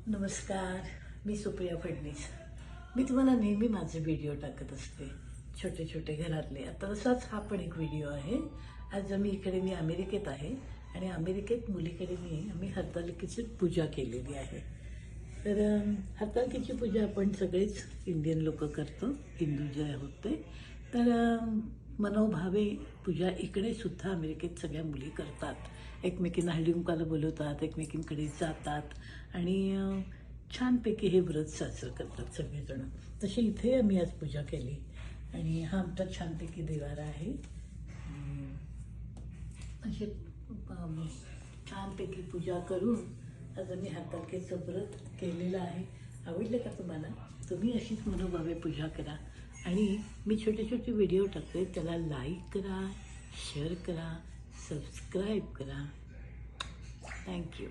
नमस्कार, मी सुप्रिया फडणीस। मी तुम्हाला नेहमी माझे व्हिडिओ टाकत असते, छोटे छोटे घरातले। आता तसाच हा पण एक व्हिडिओ आहे। आज मी अमेरिकेत आहे आणि अमेरिकेत मुलीकडे आम्ही हरतालिकेची पूजा केलेली आहे। तर हरतालिकेची पूजा आपण सगळेच इंडियन लोक करतो, हिंदू जे आहोत ते। तर मनोभावे पूजा इकडे सुद्धा अमेरिकेत सगळ्या मुली करतात। एकमेकींना हळदीकुंकवाला बोलवतात, एकमेकींकडे जातात आणि छानपैकी हे व्रत साजरं करतात सगळेजण। तसे इथे आम्ही आज पूजा केली आणि हा आमचा छानपैकी देवारा आहे। असे छानपैकी पूजा करून आज आम्ही हरतालिकेचं व्रत केलेलं आहे। आवडलं का तुम्हाला? तुम्ही अशीच मनोभावे पूजा करा आणि मी छोटे छोटे व्हिडिओ टाकते, त्याला लाईक करा, शेअर करा, सबस्क्राईब करा। थँक्यू।